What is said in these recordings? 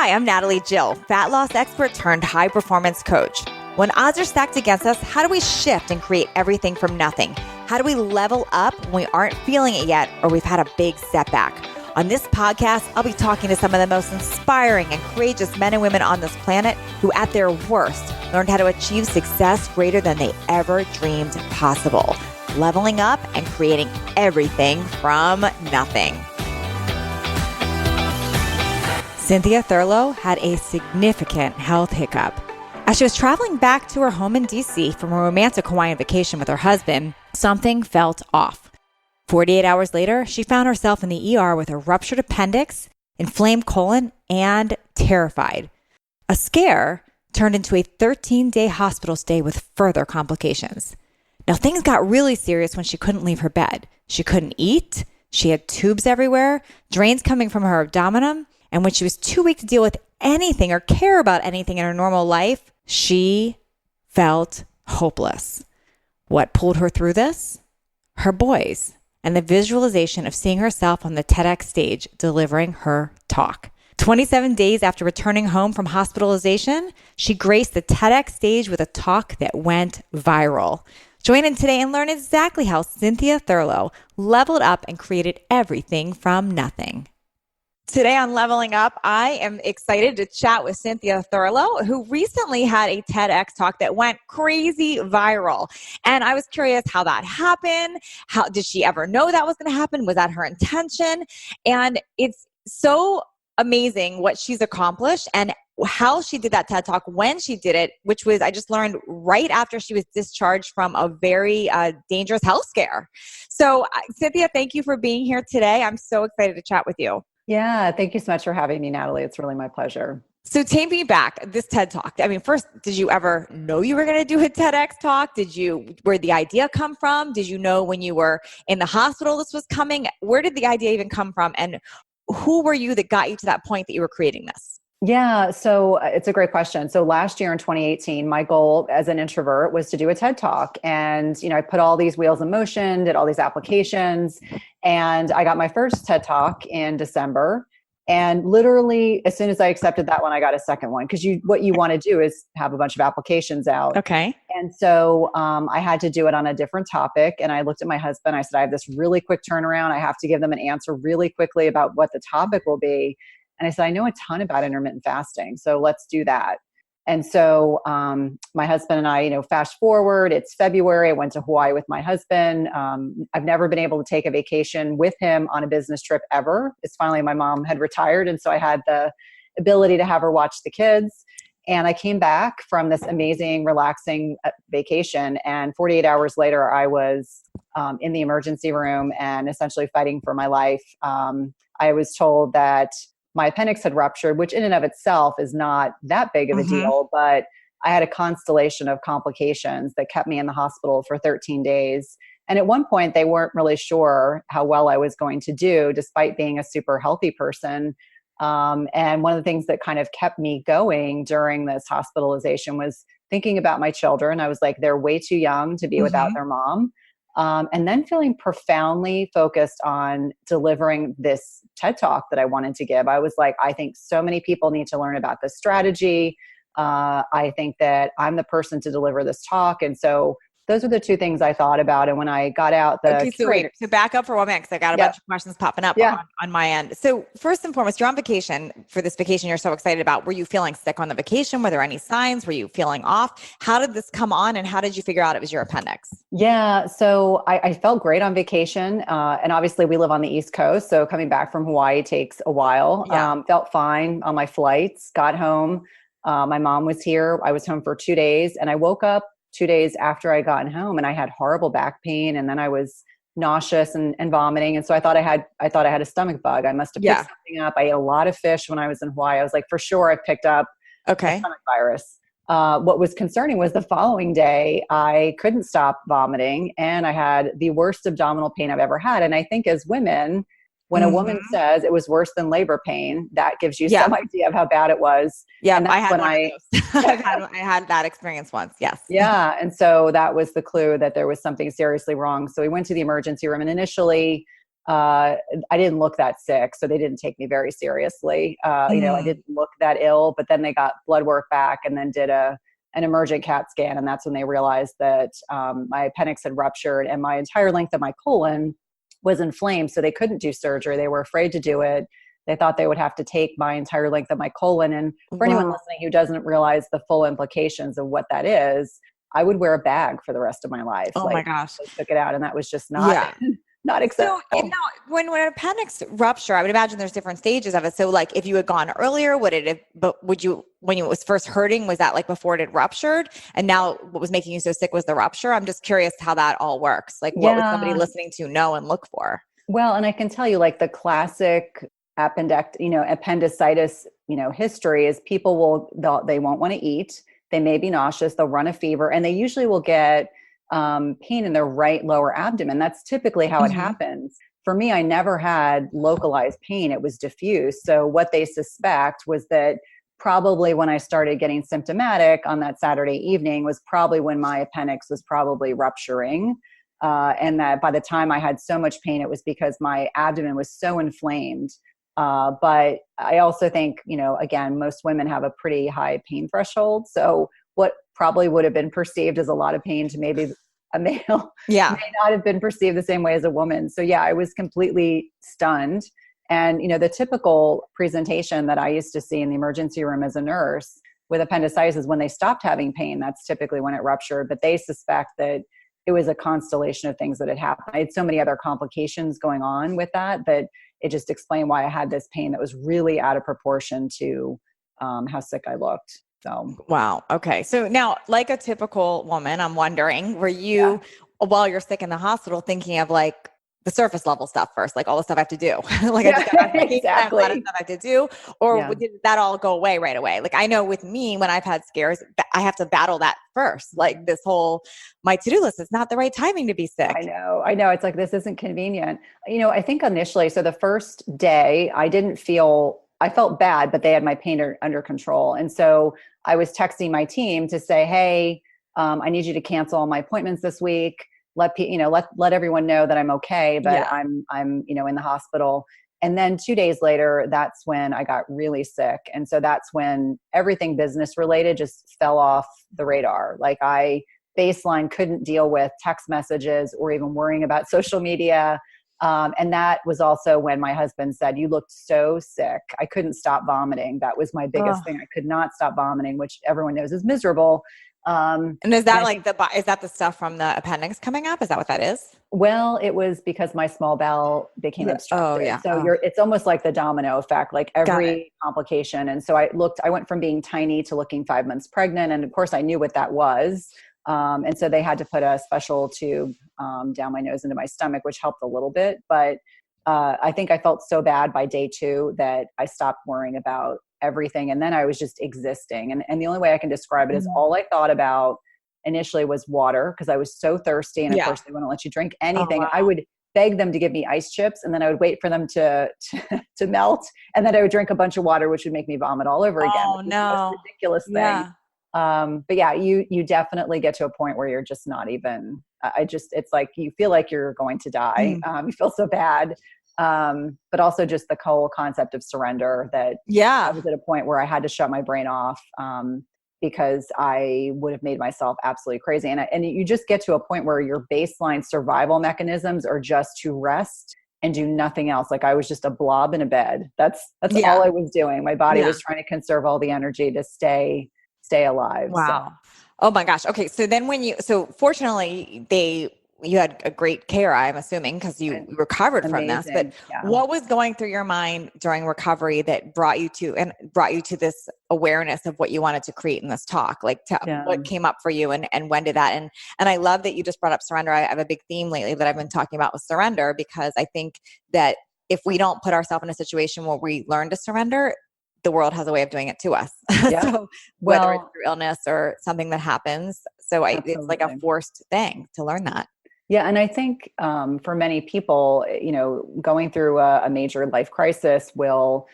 Hi, I'm Natalie Jill, fat loss expert turned high performance coach. When odds are stacked against us, how do we shift and create everything from nothing? How do we level up when we aren't feeling it yet or we've had a big setback? On this podcast, I'll be talking to some of the most inspiring and courageous men and women on this planet who at their worst learned how to achieve success greater than they ever dreamed possible, leveling up and creating everything from nothing. Cynthia Thurlow had a significant health hiccup. As she was traveling back to her home in DC from a romantic Hawaiian vacation with her husband, something felt off. 48 hours later, she found herself in the ER with a ruptured appendix, inflamed colon, and terrified. A scare turned into a 13-day hospital stay with further complications. Now, things got really serious when she couldn't leave her bed. She couldn't eat. She had tubes everywhere, drains coming from her abdomen. And when she was too weak to deal with anything or care about anything in her normal life, she felt hopeless. What pulled her through this? Her boys and the visualization of seeing herself on the TEDx stage delivering her talk. 27 days after returning home from hospitalization, she graced the TEDx stage with a talk that went viral. Join in today and learn exactly how Cynthia Thurlow leveled up and created everything from nothing. Today on Leveling Up, I am excited to chat with Cynthia Thurlow, who recently had a TEDx talk that went crazy viral. And I was curious how that happened. How did she ever know that was going to happen? Was that her intention? And it's so amazing what she's accomplished and how she did that TED Talk when she did it, which was, I just learned right after she was discharged from a very dangerous health scare. So Cynthia, thank you for being here today. I'm so excited to chat with you. Yeah, thank you so much for having me, Natalie. It's really my pleasure. So take me back, this TED Talk. I mean, first, did you ever know you were going to do a TEDx talk? Where'd the idea come from? Did you know when you were in the hospital this was coming? Where did the idea even come from? And who were you that got you to that point that you were creating this? Yeah, so it's a great question. So last year in 2018, my goal as an introvert was to do a TED Talk. And, I put all these wheels in motion, did all these applications, and I got my first TED Talk in December. And literally, as soon as I accepted that one, I got a second one. Because what you want to do is have a bunch of applications out. Okay. And so I had to do it on a different topic. And I looked at my husband. I said, I have this really quick turnaround. I have to give them an answer really quickly about what the topic will be. And I said, I know a ton about intermittent fasting, so let's do that. And so my husband and I, fast forward, it's February. I went to Hawaii with my husband. I've never been able to take a vacation with him on a business trip ever. It's finally my mom had retired. And so I had the ability to have her watch the kids. And I came back from this amazing, relaxing vacation. And 48 hours later, I was in the emergency room and essentially fighting for my life. I was told that my appendix had ruptured, which in and of itself is not that big of a deal, but I had a constellation of complications that kept me in the hospital for 13 days. And at one point, they weren't really sure how well I was going to do, despite being a super healthy person. And one of the things that kind of kept me going during this hospitalization was thinking about my children. I was like, they're way too young to be without their mom. And then feeling profoundly focused on delivering this TED Talk that I wanted to give. I was like, I think so many people need to learn about this strategy. I think that I'm the person to deliver this talk. And so those are the two things I thought about. And when I got out, So back up for 1 minute, because I got a bunch of questions popping up on my end. So first and foremost, you're on vacation. For this vacation you're so excited about, were you feeling sick on the vacation? Were there any signs? Were you feeling off? How did this come on, and how did you figure out it was your appendix? Yeah, so I felt great on vacation. And obviously we live on the East Coast, so coming back from Hawaii takes a while. Felt fine on my flights, got home. My mom was here. I was home for 2 days, and I woke up 2 days after I gotten home, and I had horrible back pain, and then I was nauseous and vomiting. And so I thought I had a stomach bug. I must have picked something up. I ate a lot of fish when I was in Hawaii. I was like, for sure I picked up a stomach virus. What was concerning was the following day, I couldn't stop vomiting, and I had the worst abdominal pain I've ever had. And I think as women, when a woman says it was worse than labor pain, that gives you some idea of how bad it was. Yeah, I had one of those. I had that experience once. Yes. Yeah. And so that was the clue that there was something seriously wrong. So we went to the emergency room, and initially I didn't look that sick, so they didn't take me very seriously. I didn't look that ill, but then they got blood work back and then did an emergent CAT scan. And that's when they realized that my appendix had ruptured and my entire length of my colon was inflamed. So they couldn't do surgery. They were afraid to do it. They thought they would have to take my entire length of my colon. And for anyone listening who doesn't realize the full implications of what that is, I would wear a bag for the rest of my life. Oh my gosh. They took it out, and that was just not, not acceptable. So, when an appendix rupture, I would imagine there's different stages of it. So like if you had gone earlier, when it was first hurting, was that like before it had ruptured? And now what was making you so sick was the rupture? I'm just curious how that all works. Like what would somebody listening to know and look for? Well, and I can tell you like the classic appendicitis, history is people they won't want to eat. They may be nauseous. They'll run a fever, and they usually will get pain in their right lower abdomen. That's typically how it happens. For me, I never had localized pain. It was diffuse. So what they suspect was that probably when I started getting symptomatic on that Saturday evening was probably when my appendix was probably rupturing. And that by the time I had so much pain, it was because my abdomen was so inflamed. But I also think, again, most women have a pretty high pain threshold. So what probably would have been perceived as a lot of pain to maybe a male may not have been perceived the same way as a woman. So I was completely stunned. And, the typical presentation that I used to see in the emergency room as a nurse with appendicitis is when they stopped having pain, that's typically when it ruptured, but they suspect that it was a constellation of things that had happened. I had so many other complications going on with that it just explained why I had this pain that was really out of proportion to how sick I looked. So, wow. Okay. So now, like a typical woman, I'm wondering, were you, while you're sick in the hospital, thinking of like the surface level stuff first, like all the stuff I have to do, like exactly. a lot of stuff I have to do, or did that all go away right away? Like I know with me, when I've had scares, I have to battle that first. Like this whole, my to-do list is not the right timing to be sick. I know. It's like, this isn't convenient. I think initially, so the first day I felt bad, but they had my pain under control. And so I was texting my team to say, hey, I need you to cancel all my appointments this week. Let everyone know that I'm okay, but I'm in the hospital. And then 2 days later, that's when I got really sick. And so that's when everything business related just fell off the radar. Like baseline couldn't deal with text messages or even worrying about social media. And that was also when my husband said, you looked so sick. I couldn't stop vomiting. That was my biggest thing. I could not stop vomiting, which everyone knows is miserable. And is that is that the stuff from the appendix coming up? Is that what that is? Well, it was because my small bowel became obstructed. Oh, yeah. So it's almost like the domino effect, like every complication. And so I went from being tiny to looking 5 months pregnant. And of course I knew what that was. And so they had to put a special tube down my nose into my stomach, which helped a little bit. But I think I felt so bad by day 2 that I stopped worrying about everything. And then I was just existing. And the only way I can describe it is all I thought about initially was water, because I was so thirsty. And of course they wouldn't let you drink anything. I would beg them to give me ice chips, and then I would wait for them to melt. And then I would drink a bunch of water, which would make me vomit all over again. Oh, no. It's a ridiculous thing. But you definitely get to a point where you're just not even, it's like, you feel like you're going to die. You feel so bad. But also just the whole concept of surrender that I was at a point where I had to shut my brain off, because I would have made myself absolutely crazy. And you just get to a point where your baseline survival mechanisms are just to rest and do nothing else. Like I was just a blob in a bed. That's all I was doing. My body was trying to conserve all the energy to stay alive. Wow. So. Oh my gosh. Okay. So then fortunately you had a great care, I'm assuming, because you recovered from this, but what was going through your mind during recovery that brought you to this awareness of what you wanted to create in this talk? Like what came up for you and when did that? And I love that you just brought up surrender. I have a big theme lately that I've been talking about with surrender, because I think that if we don't put ourselves in a situation where we learn to surrender, the world has a way of doing it to us. So whether it's through illness or something that happens. So it's like a forced thing to learn that. Yeah. And I think for many people, going through a major life crisis will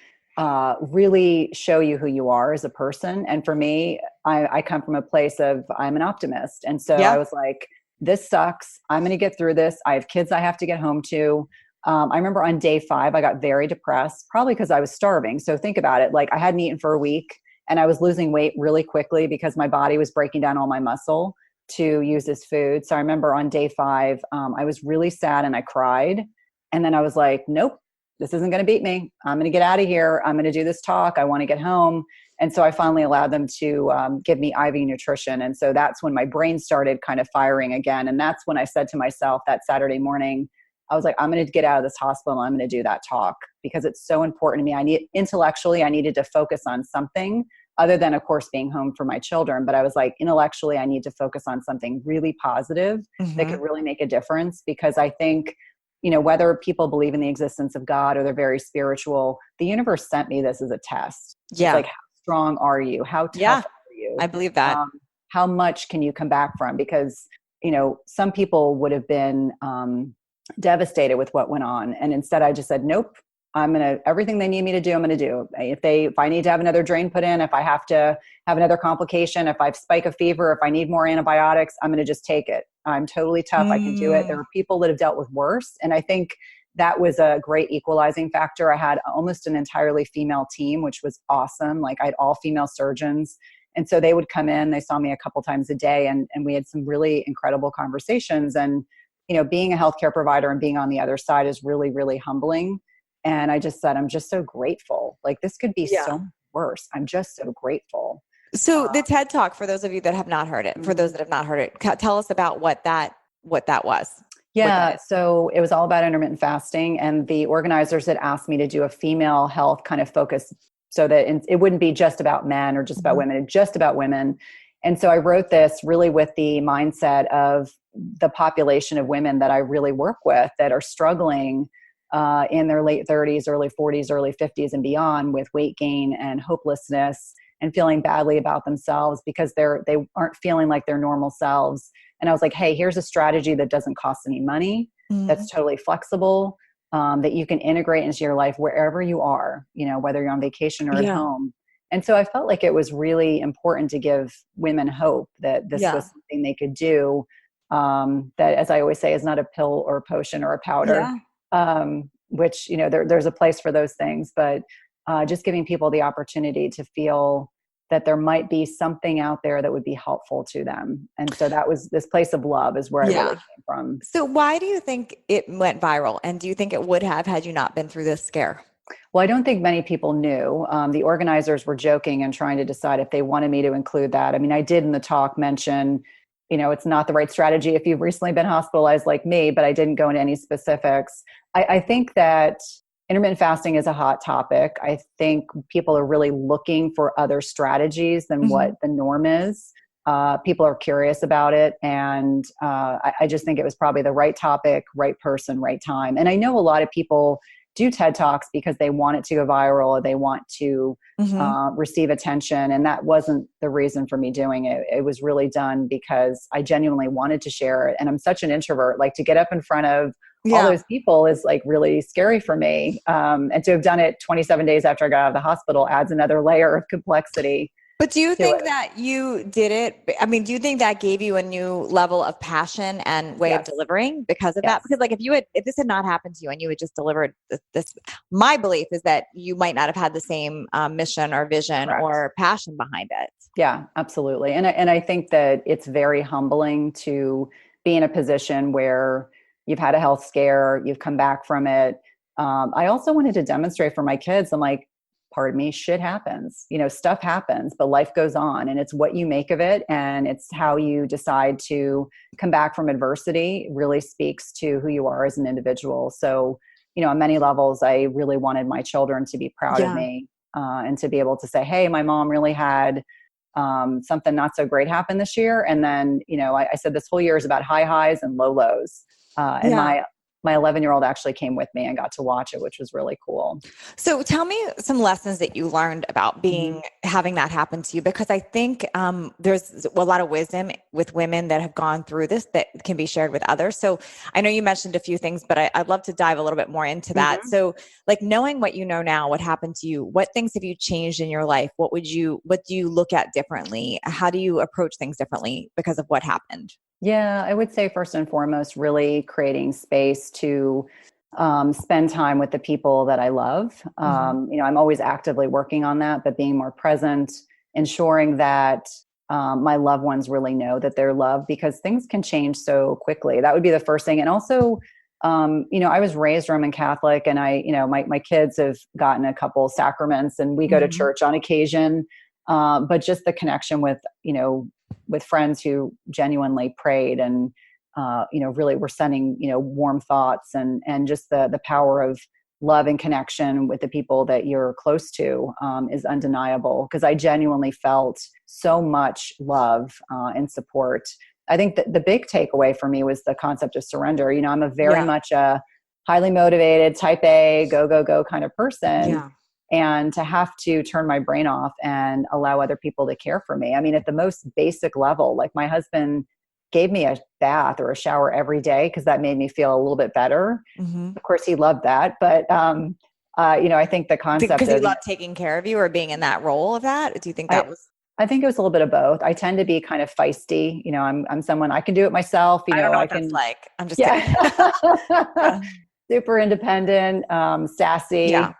really show you who you are as a person. And for me, I come from a place of I'm an optimist. And so I was like, this sucks. I'm going to get through this. I have kids I have to get home to. I remember on day 5, I got very depressed, probably because I was starving. So think about it. Like I hadn't eaten for a week and I was losing weight really quickly because my body was breaking down all my muscle to use as food. So I remember on day 5, I was really sad and I cried. And then I was like, nope, this isn't going to beat me. I'm going to get out of here. I'm going to do this talk. I want to get home. And so I finally allowed them to give me IV nutrition. And so that's when my brain started kind of firing again. And that's when I said to myself that Saturday morning, I was like, I'm going to get out of this hospital. And I'm going to do that talk because it's so important to me. Intellectually, I needed to focus on something other than, of course, being home for my children. But I was like, intellectually, I need to focus on something really positive that could really make a difference. Because I think, whether people believe in the existence of God or they're very spiritual, the universe sent me this as a test. Yeah. It's like, how strong are you? How tough are you? I believe that. How much can you come back from? Because, some people would have been devastated with what went on. And instead I just said, nope, everything they need me to do, I'm going to do. If I need to have another drain put in, if I have to have another complication, if I spike a fever, if I need more antibiotics, I'm going to just take it. I'm totally tough. I can do it. There are people that have dealt with worse. And I think that was a great equalizing factor. I had almost an entirely female team, which was awesome. Like I had all female surgeons. And so they would come in, they saw me a couple times a day and we had some really incredible conversations. And, being a healthcare provider and being on the other side is really, really humbling. And I just said, I'm just so grateful. Like this could be so much worse. I'm just so grateful. So the TED Talk, for those of you that have not heard it, for those that have not heard it, tell us about what that was. Yeah. So it was all about intermittent fasting, and the organizers had asked me to do a female health kind of focus so that it wouldn't be just about men or just about women, just about women. And so I wrote this really with the mindset of the population of women that I really work with that are struggling in their late 30s, early 40s, early 50s and beyond with weight gain and hopelessness and feeling badly about themselves because they aren't feeling like their normal selves. And I was like, hey, here's a strategy that doesn't cost any money, that's totally flexible, that you can integrate into your life wherever you are, whether you're on vacation or at home. And so I felt like it was really important to give women hope that this was something they could do. That, as I always say, is not a pill or a potion or a powder, which, there's a place for those things, but just giving people the opportunity to feel that there might be something out there that would be helpful to them. And so that was this place of love is where I really came from. So why do you think it went viral? And do you think it would have had you not been through this scare? Well, I don't think many people knew. The organizers were joking and trying to decide if they wanted me to include that. I mean, I did in the talk mention, it's not the right strategy if you've recently been hospitalized like me, but I didn't go into any specifics. I think that intermittent fasting is a hot topic. I think people are really looking for other strategies than what the norm is. People are curious about it. And I just think it was probably the right topic, right person, right time. And I know a lot of people do TED Talks because they want it to go viral or they want to receive attention. And that wasn't the reason for me doing it. It was really done because I genuinely wanted to share it. And I'm such an introvert, like to get up in front of all those people is like really scary for me. And to have done it 27 days after I got out of the hospital adds another layer of complexity. But do you think that you did it? I mean, do you think that gave you a new level of passion and way of delivering because of that? Because like if this had not happened to you and you had just delivered this, my belief is that you might not have had the same mission or vision or passion behind it. Yeah, absolutely. And I think that it's very humbling to be in a position where you've had a health scare, you've come back from it. I also wanted to demonstrate for my kids. I'm like, pardon me, shit happens, stuff happens, but life goes on and it's what you make of it. And it's how you decide to come back from adversity really speaks to who you are as an individual. So, on many levels, I really wanted my children to be proud of me and to be able to say, hey, my mom really had something not so great happen this year. And then, I said this whole year is about high highs and low lows. And my 11-year-old actually came with me and got to watch it, which was really cool. So tell me some lessons that you learned about having that happen to you, because I think there's a lot of wisdom with women that have gone through this that can be shared with others. So I know you mentioned a few things, but I'd love to dive a little bit more into that. So like knowing what you know now, what happened to you, what things have you changed in your life? What do you look at differently? How do you approach things differently because of what happened? Yeah, I would say first and foremost, really creating space to spend time with the people that I love. I'm always actively working on that, but being more present, ensuring that my loved ones really know that they're loved, because things can change so quickly. That would be the first thing. And also, I was raised Roman Catholic, and my kids have gotten a couple sacraments, and we go to church on occasion. But just the connection with friends who genuinely prayed and, really were sending, warm thoughts, and just the power of love and connection with the people that you're close to is undeniable, because I genuinely felt so much love and support. I think that the big takeaway for me was the concept of surrender. I'm a very much a highly motivated, type A, go, go, go kind of person. Yeah. And to have to turn my brain off and allow other people to care for me. I mean, at the most basic level, like my husband gave me a bath or a shower every day because that made me feel a little bit better. Of course, he loved that. But, I think the concept because he loved taking care of you or being in that role of that. Do you think that was? I think it was a little bit of both. I tend to be kind of feisty. I'm someone, I can do it myself. I don't know what that's like. I'm just kidding. Super independent, sassy. Yeah.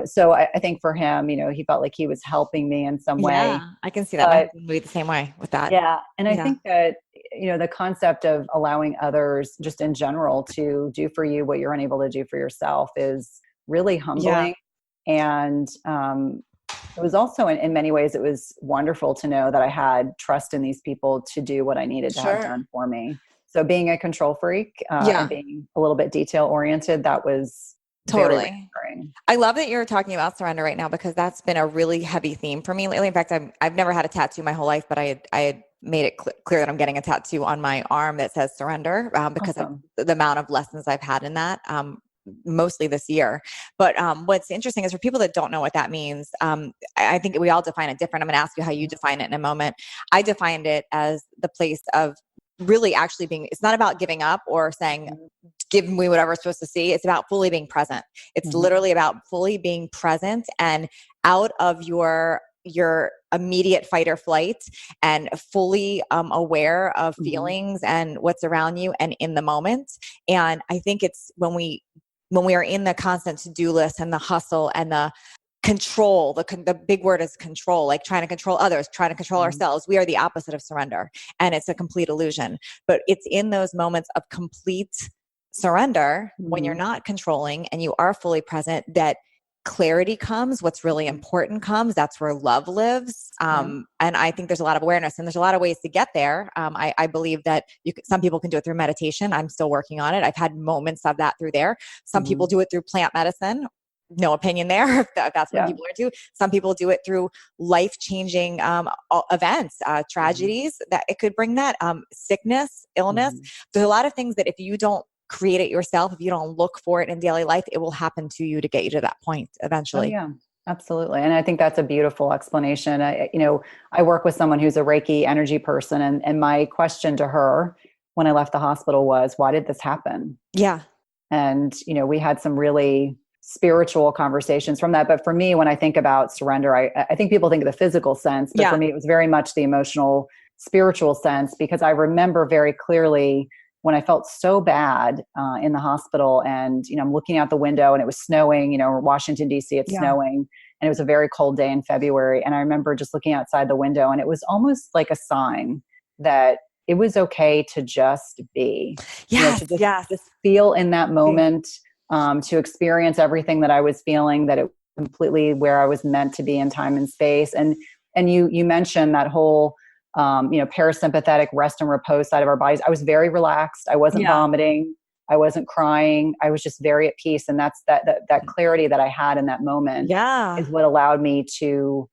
So I think for him, he felt like he was helping me in some way. Yeah, I can see that. My husband would be the same way with that. Yeah. And I think that, the concept of allowing others just in general to do for you what you're unable to do for yourself is really humbling. Yeah. And, it was also in many ways, it was wonderful to know that I had trust in these people to do what I needed to have done for me. So being a control freak and being a little bit detail oriented, that was totally. I love that you're talking about surrender right now, because that's been a really heavy theme for me lately. In fact, I've never had a tattoo my whole life, but I had made it clear that I'm getting a tattoo on my arm that says surrender because of the amount of lessons I've had in that. Mostly this year. But what's interesting is for people that don't know what that means, I think we all define it different. I'm going to ask you how you define it in a moment. I defined it as the place of really actually being, it's not about giving up or saying, give me whatever I'm supposed to see. It's about fully being present. It's literally about fully being present and out of your immediate fight or flight, and fully aware of feelings and what's around you and in the moment. And I think it's when we are in the constant to-do list and the hustle and the control, the big word is control, like trying to control others, trying to control ourselves. We are the opposite of surrender, and it's a complete illusion. But it's in those moments of complete surrender, when you're not controlling and you are fully present, that clarity comes, what's really important comes. That's where love lives. And I think there's a lot of awareness, and there's a lot of ways to get there. I believe that some people can do it through meditation. I'm still working on it. I've had moments of that through there. Some people do it through plant medicine. No opinion there, if that's what people are into. Some people do it through life-changing events, tragedies that it could bring, that sickness, illness. There's a lot of things that if you don't create it yourself, if you don't look for it in daily life, it will happen to you to get you to that point eventually. Oh, yeah, absolutely. And I think that's a beautiful explanation. I work with someone who's a Reiki energy person, and my question to her when I left the hospital was, why did this happen? Yeah. And, we had some really spiritual conversations from that. But for me, when I think about surrender, I think people think of the physical sense, but for me, it was very much the emotional, spiritual sense, because I remember very clearly when I felt so bad in the hospital, and, I'm looking out the window and it was snowing, Washington, D.C., it's snowing, and it was a very cold day in February. And I remember just looking outside the window, and it was almost like a sign that it was okay to just be, to just feel in that moment, to experience everything that I was feeling, that it was completely where I was meant to be in time and space. And you mentioned that whole, parasympathetic rest and repose side of our bodies. I was very relaxed. I wasn't vomiting. I wasn't crying. I was just very at peace. And that's that clarity that I had in that moment is what allowed me to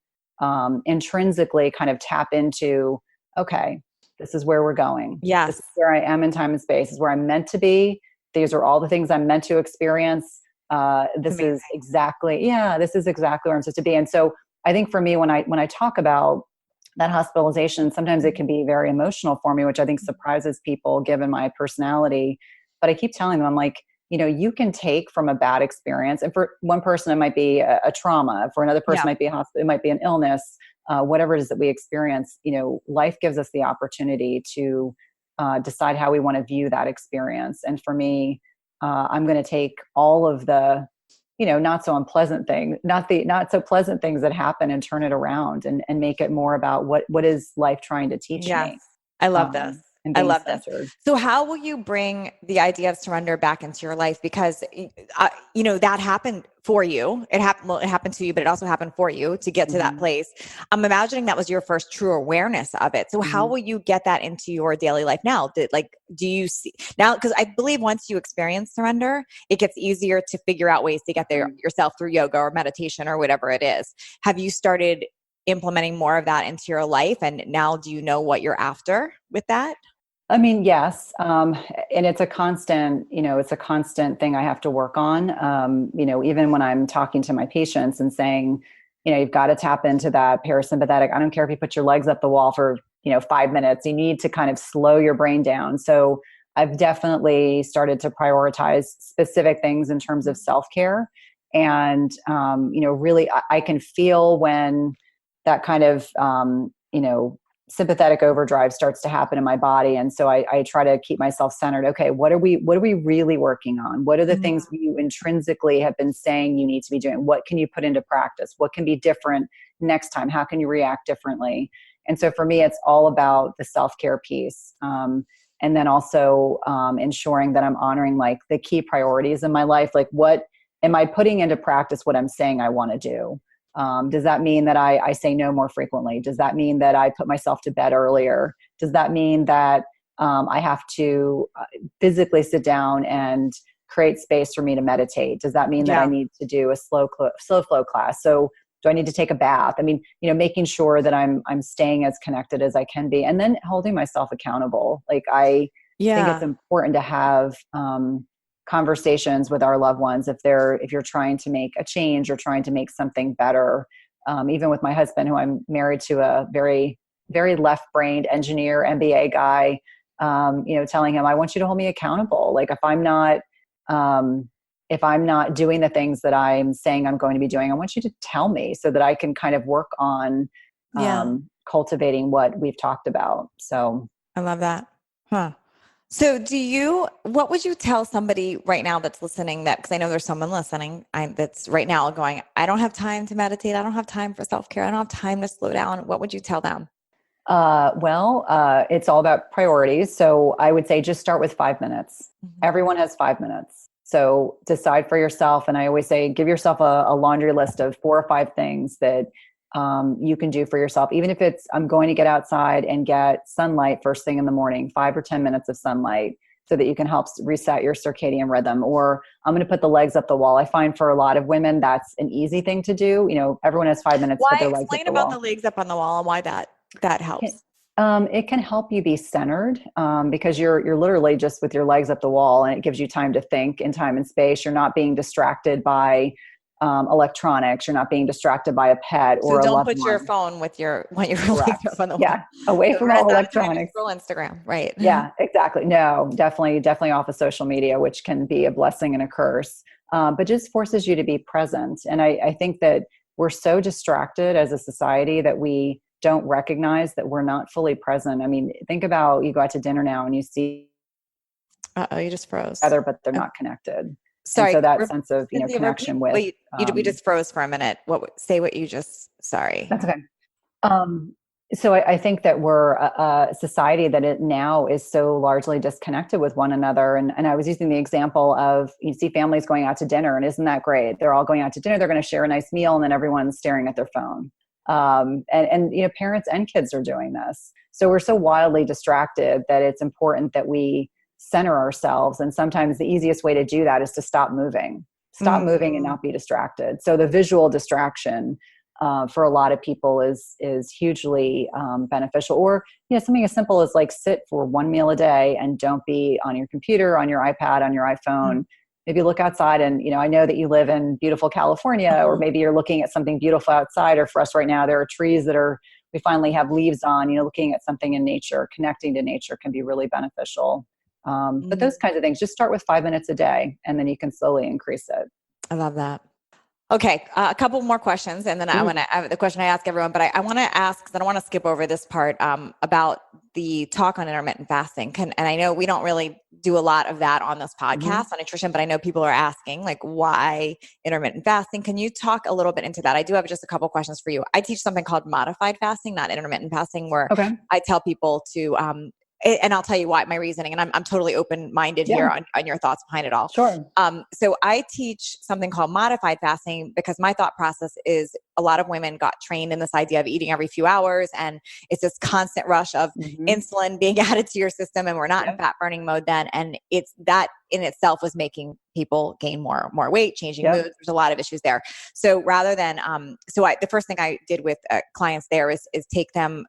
intrinsically kind of tap into, okay, this is where we're going. Yes. This is where I am in time and space. This is where I'm meant to be. These are all the things I'm meant to experience. This is exactly where I'm supposed to be. And so I think for me, when I talk about that hospitalization, sometimes it can be very emotional for me, which I think surprises people given my personality. But I keep telling them, I'm like, you can take from a bad experience. And for one person, it might be a trauma. For another person, it might be a hospital, it might be an illness, whatever it is that we experience. Life gives us the opportunity to decide how we want to view that experience. And for me, I'm going to take all of the, not so unpleasant things, not so pleasant things that happen, and turn it around and make it more about what is life trying to teach Yes. me, I love this. and I being love this. centered. So how will you bring the idea of surrender back into your life? Because, that happened for you. It happened to you, but it also happened for you to get to that place. I'm imagining that was your first true awareness of it. So how will you get that into your daily life now? Do you see now? Because I believe once you experience surrender, it gets easier to figure out ways to get there yourself through yoga or meditation or whatever it is. Have you started implementing more of that into your life? And now do you know what you're after with that? I mean, yes. And it's a constant, thing I have to work on. Even when I'm talking to my patients and saying, you've got to tap into that parasympathetic. I don't care if you put your legs up the wall for, 5 minutes, you need to kind of slow your brain down. So I've definitely started to prioritize specific things in terms of self-care. And, really I can feel when that kind of, sympathetic overdrive starts to happen in my body. And so I try to keep myself centered. Okay, what are we really working on? What are the things you intrinsically have been saying you need to be doing? What can you put into practice? What can be different next time? How can you react differently? And so for me, it's all about the self-care piece. And then also ensuring that I'm honoring like the key priorities in my life. Like, what am I putting into practice what I'm saying I want to do? Does that mean that I say no more frequently? Does that mean that I put myself to bed earlier? Does that mean that I have to physically sit down and create space for me to meditate? Does that mean that I need to do a slow flow class? So do I need to take a bath? I mean, making sure that I'm staying as connected as I can be, and then holding myself accountable. Like I think it's important to have conversations with our loved ones if you're trying to make a change or trying to make something better. Even with my husband, who I'm married to, a very, very left-brained engineer, MBA guy, telling him, I want you to hold me accountable. Like if I'm not doing the things that I'm saying I'm going to be doing, I want you to tell me so that I can kind of work on cultivating what we've talked about. So I love that. Huh. So what would you tell somebody right now that's listening because I know there's someone listening that's right now going, I don't have time to meditate. I don't have time for self-care. I don't have time to slow down. What would you tell them? It's all about priorities. So I would say just start with 5 minutes. Everyone has 5 minutes. So decide for yourself. And I always say, give yourself a laundry list of 4 or 5 things that you can do for yourself. Even if it's, I'm going to get outside and get sunlight first thing in the morning, 5 or 10 minutes of sunlight, so that you can help reset your circadian rhythm. Or I'm going to put the legs up the wall. I find for a lot of women, that's an easy thing to do. Everyone has 5 minutes to put their legs up the wall. Explain about the legs up on the wall and why that helps. It can help you be centered because you're literally just with your legs up the wall, and it gives you time to think in time and space. You're not being distracted by electronics. You're not being distracted by a pet or a loved one. So don't put your phone when you're legs up on the wall. Yeah, away from all electronics. Scroll Instagram, right? Yeah, exactly. No, definitely off of social media, which can be a blessing and a curse, but just forces you to be present. And I think that we're so distracted as a society that we don't recognize that we're not fully present. I mean, think about, you go out to dinner now and you see you just froze. Together, but they're not connected. Sorry. And so that sense of connection with. Wait, we just froze for a minute. Say what you just. Sorry. That's okay. So I think that we're a society that now is so largely disconnected with one another. And I was using the example of, you see families going out to dinner, and isn't that great? They're all going out to dinner. They're going to share a nice meal, and then everyone's staring at their phone. And parents and kids are doing this. So we're so wildly distracted that it's important that we center ourselves. And sometimes the easiest way to do that is to stop moving and not be distracted. So the visual distraction for a lot of people is hugely beneficial. Or something as simple as like sit for one meal a day and don't be on your computer, on your iPad, on your iPhone. Maybe look outside, and I know that you live in beautiful California, or maybe you're looking at something beautiful outside. Or for us right now, there are trees we finally have leaves on. Looking at something in nature, connecting to nature can be really beneficial. But those kinds of things, just start with 5 minutes a day, and then you can slowly increase it. I love that. Okay. A couple more questions. And then I want to, the question I ask everyone, but I want to ask, because I don't want to skip over this part, about the talk on intermittent fasting. And I know we don't really do a lot of that on this podcast on nutrition, but I know people are asking like, why intermittent fasting? Can you talk a little bit into that? I do have just a couple questions for you. I teach something called modified fasting, not intermittent fasting, where I tell people to, and I'll tell you why, my reasoning, and I'm totally open-minded here on your thoughts behind it all. Sure. So I teach something called modified fasting because my thought process is a lot of women got trained in this idea of eating every few hours, and it's this constant rush of insulin being added to your system, and we're not in fat burning mode then. And it's that in itself was making people gain more weight, changing moods. There's a lot of issues there. So rather than, the first thing I did with clients there is take them,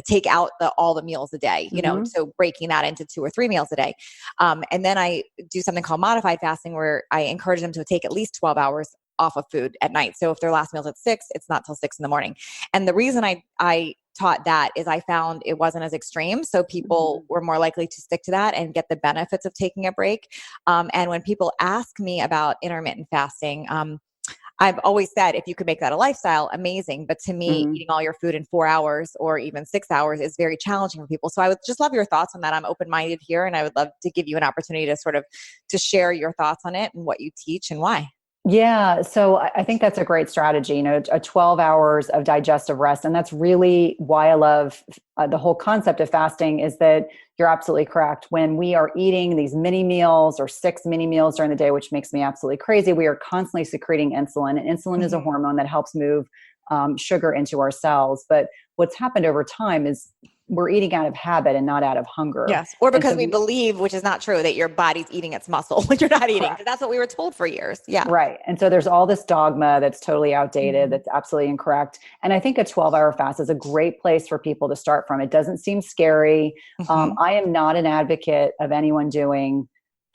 take out all the meals a day, you know, so breaking that into 2 or 3 meals a day. And then I do something called modified fasting, where I encourage them to take at least 12 hours off of food at night. So if their last meal's at 6, it's not till 6 a.m. And the reason I taught that is I found it wasn't as extreme. So people were more likely to stick to that and get the benefits of taking a break. And when people ask me about intermittent fasting, I've always said, if you could make that a lifestyle, amazing. But to me, eating all your food in 4 hours or even 6 hours is very challenging for people. So I would just love your thoughts on that. I'm open-minded here, and I would love to give you an opportunity to to share your thoughts on it and what you teach and why. Yeah. So I think that's a great strategy, you know, a 12 hours of digestive rest. And that's really why I love the whole concept of fasting, is that you're absolutely correct. When we are eating these mini meals or 6 mini meals during the day, which makes me absolutely crazy, we are constantly secreting insulin. And insulin is a hormone that helps move sugar into our cells. But what's happened over time is we're eating out of habit and not out of hunger. Yes. Or because we believe, which is not true, that your body's eating its muscle when you're not eating. Because that's what we were told for years. Yeah. Right. And so there's all this dogma that's totally outdated, that's absolutely incorrect. And I think a 12-hour fast is a great place for people to start from. It doesn't seem scary. I am not an advocate of anyone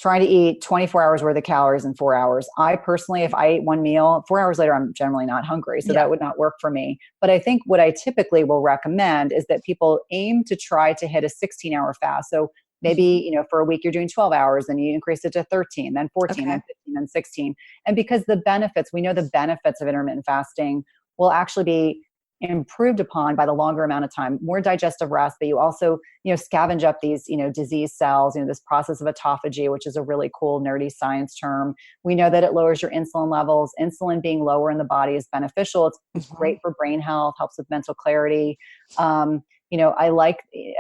trying to eat 24 hours worth of calories in 4 hours. I personally, if I ate one meal, 4 hours later, I'm generally not hungry. So that would not work for me. But I think what I typically will recommend is that people aim to try to hit a 16-hour fast. So maybe, you know, for a week you're doing 12 hours, then you increase it to 13, then 14, then 15, then 16. And because we know the benefits of intermittent fasting will actually be improved upon by the longer amount of time, more digestive rest, but you also, you know, scavenge up these, you know, disease cells, you know, this process of autophagy, which is a really cool, nerdy science term. We know that it lowers your insulin levels. Insulin being lower in the body is beneficial. It's great for brain health, helps with mental clarity. You know,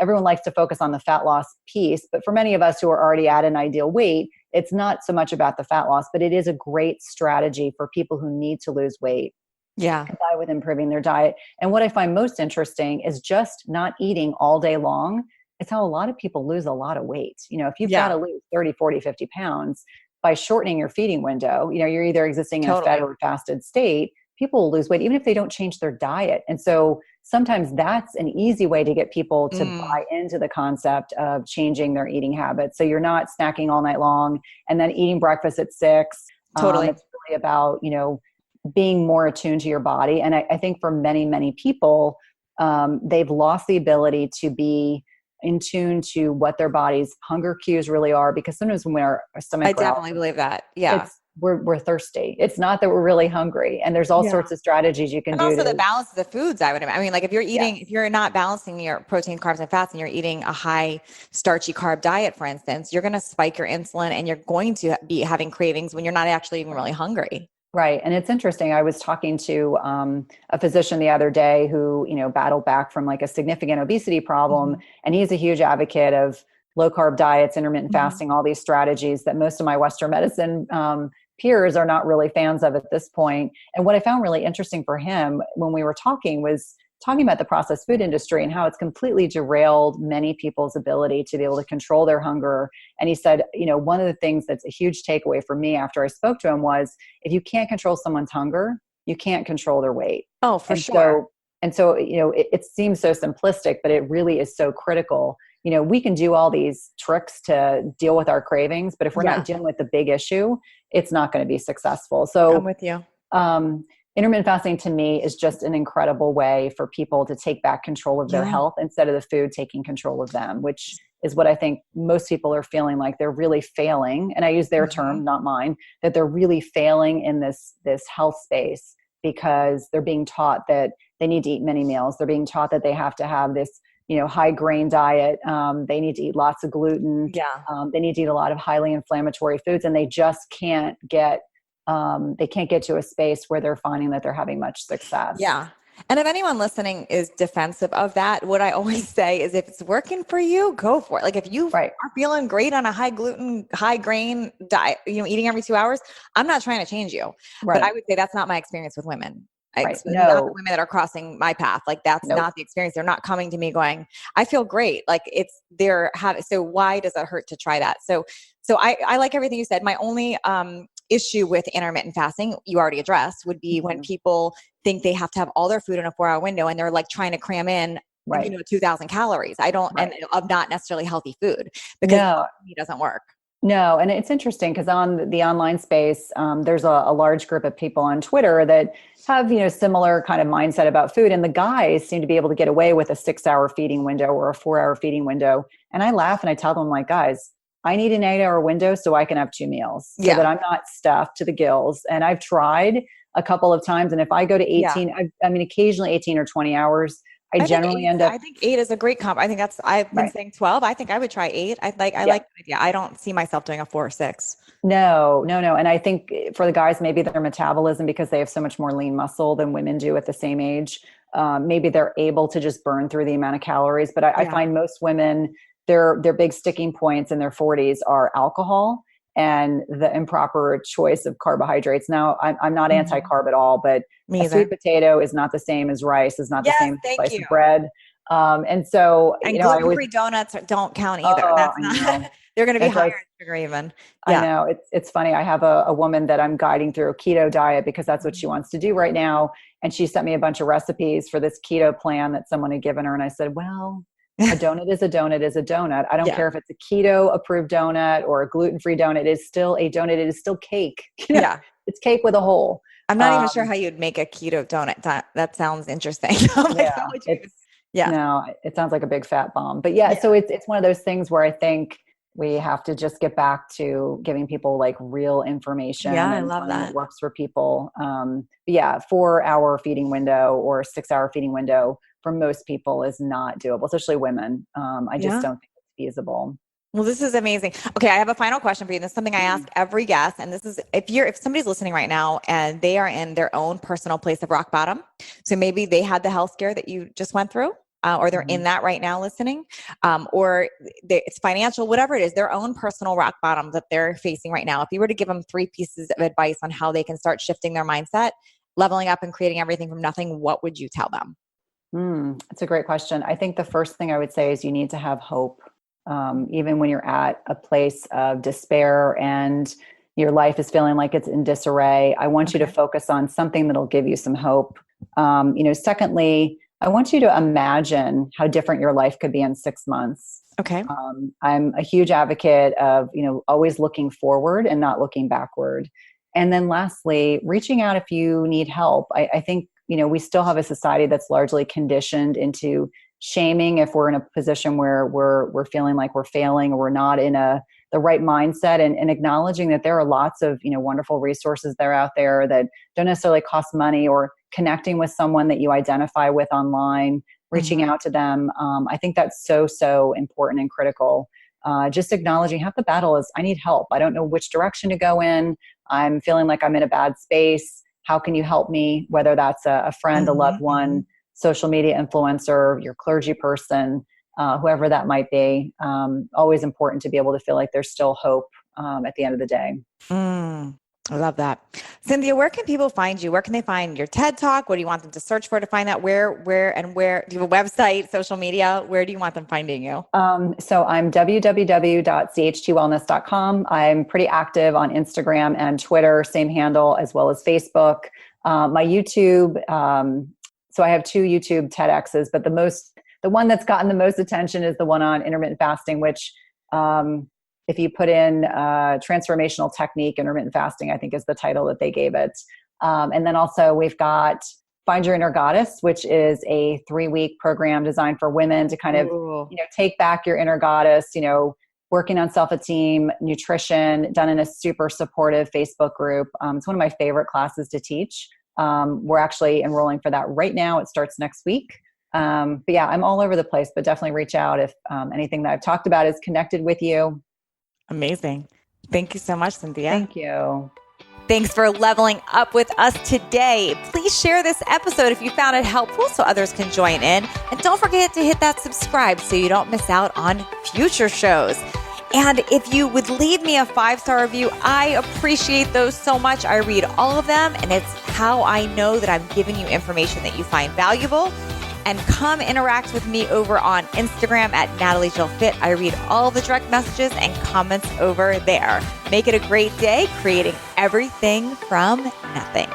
everyone likes to focus on the fat loss piece, but for many of us who are already at an ideal weight, it's not so much about the fat loss, but it is a great strategy for people who need to lose weight. Yeah. By with improving their diet. And what I find most interesting is just not eating all day long. It's how a lot of people lose a lot of weight. You know, if you've got to lose 30, 40, 50 pounds by shortening your feeding window, you know, you're either existing in a fed or fasted state, people will lose weight even if they don't change their diet. And so sometimes that's an easy way to get people to buy into the concept of changing their eating habits. So you're not snacking all night long and then eating breakfast at 6. It's really about, you know, being more attuned to your body. And I think for many, many people, they've lost the ability to be in tune to what their body's hunger cues really are. Because sometimes when our stomach growls, I definitely believe that. Yeah. We're thirsty. It's not that we're really hungry. And there's all sorts of strategies you can do. Also the balance of the foods, I mean, like if you're eating, if you're not balancing your protein, carbs, and fats, and you're eating a high starchy carb diet, for instance, you're going to spike your insulin and you're going to be having cravings when you're not actually even really hungry. Right. And it's interesting. I was talking to a physician the other day who, you know, battled back from like a significant obesity problem. And he's a huge advocate of low carb diets, intermittent fasting, all these strategies that most of my Western medicine peers are not really fans of at this point. And what I found really interesting for him when we were talking was talking about the processed food industry and how it's completely derailed many people's ability to be able to control their hunger. And he said, you know, one of the things that's a huge takeaway for me after I spoke to him was, if you can't control someone's hunger, you can't control their weight. Oh, for sure. So, you know, it seems so simplistic, but it really is so critical. You know, we can do all these tricks to deal with our cravings, but if we're not dealing with the big issue, it's not going to be successful. So I'm with you. Intermittent fasting to me is just an incredible way for people to take back control of their health instead of the food taking control of them, which is what I think most people are feeling like they're really failing. And I use their term, not mine, that they're really failing in this health space because they're being taught that they need to eat many meals. They're being taught that they have to have this high grain diet. They need to eat lots of gluten. Yeah. They need to eat a lot of highly inflammatory foods, and they just can't get to a space where they're finding that they're having much success. Yeah. And if anyone listening is defensive of that, what I always say is if it's working for you, go for it. Like if you are feeling great on a high gluten, high grain diet, eating every 2 hours, I'm not trying to change you. But I would say that's not my experience with women. Not the women that are crossing my path. Like that's not the experience. They're not coming to me going, I feel great. Like so why does it hurt to try that? So I like everything you said. My only issue with intermittent fasting, you already addressed, would be when people think they have to have all their food in a 4-hour window and they're like trying to cram in 2,000 calories. And of not necessarily healthy food, because it doesn't work. No. And it's interesting because on the online space, there's a large group of people on Twitter that have, similar kind of mindset about food. And the guys seem to be able to get away with a 6-hour feeding window or a 4-hour feeding window. And I laugh and I tell them, like, guys, I need an 8-hour window so I can have 2 meals so that I'm not stuffed to the gills. And I've tried a couple of times. And if I go to 18, occasionally 18 or 20 hours, I generally end up. I think 8 is a great comp. I think I've been saying 12. I think I would try 8. I like the idea. I don't see myself doing a 4 or 6. No. And I think for the guys, maybe their metabolism, because they have so much more lean muscle than women do at the same age, maybe they're able to just burn through the amount of calories. But I find most women, their big sticking points in their 40s are alcohol and the improper choice of carbohydrates. Now, I'm not anti-carb at all, but a sweet potato is not the same as rice, is not the same as a slice of bread. And gluten-free donuts don't count either. That's not. They're going to be higher in sugar even. I know. It's funny. I have a woman that I'm guiding through a keto diet because that's what she wants to do right now. And she sent me a bunch of recipes for this keto plan that someone had given her. And I said, well, a donut is a donut is a donut. I don't care if it's a keto approved donut or a gluten-free donut. It is still a donut. It is still cake. It's cake with a hole. I'm not even sure how you'd make a keto donut. That sounds interesting. No, it sounds like a big fat bomb. But so it's one of those things where I think we have to just get back to giving people like real information. Yeah, I love that. It works for people. 4-hour feeding window or 6-hour feeding window for most people is not doable, especially women. I just don't think it's feasible. Well, this is amazing. Okay, I have a final question for you. This is something I ask every guest. And this is if somebody's listening right now and they are in their own personal place of rock bottom. So maybe they had the health scare that you just went through. Or they're in that right now listening, or it's financial, whatever it is, their own personal rock bottom that they're facing right now. If you were to give them 3 pieces of advice on how they can start shifting their mindset, leveling up and creating everything from nothing, what would you tell them? That's a great question. I think the first thing I would say is you need to have hope. Even when you're at a place of despair and your life is feeling like it's in disarray, I want you to focus on something that'll give you some hope. Secondly, I want you to imagine how different your life could be in 6 months. Okay. I'm a huge advocate of, always looking forward and not looking backward. And then lastly, reaching out if you need help. I think, we still have a society that's largely conditioned into shaming if we're in a position where we're feeling like we're failing or we're not in the right mindset, and acknowledging that there are lots of, wonderful resources that are out there that don't necessarily cost money, or connecting with someone that you identify with online, reaching out to them. I think that's so important and critical. Just acknowledging half the battle is I need help. I don't know which direction to go in. I'm feeling like I'm in a bad space. How can you help me? Whether that's a friend, a loved one, social media influencer, your clergy person, whoever that might be. Always important to be able to feel like there's still hope at the end of the day. I love that. Cynthia, where can people find you? Where can they find your TED Talk? What do you want them to search for to find that? Where, do you have a website, social media? Where do you want them finding you? So I'm www.chtwellness.com. I'm pretty active on Instagram and Twitter, same handle, as well as Facebook. My YouTube, so I have 2 YouTube TEDx's, but the one that's gotten the most attention is the one on intermittent fasting, which, if you put in transformational technique, intermittent fasting, I think is the title that they gave it. And then also we've got Find Your Inner Goddess, which is a 3-week program designed for women to kind of, take back your inner goddess, working on self-esteem, nutrition, done in a super supportive Facebook group. It's one of my favorite classes to teach. We're actually enrolling for that right now. It starts next week. But yeah, I'm all over the place, but definitely reach out if anything that I've talked about is connected with you. Amazing. Thank you so much, Cynthia. Thank you. Thanks for leveling up with us today. Please share this episode if you found it helpful so others can join in. And don't forget to hit that subscribe so you don't miss out on future shows. And if you would leave me a 5-star review, I appreciate those so much. I read all of them, and it's how I know that I'm giving you information that you find valuable. And come interact with me over on Instagram at Natalie Jill Fit. I read all the direct messages and comments over there. Make it a great day, creating everything from nothing.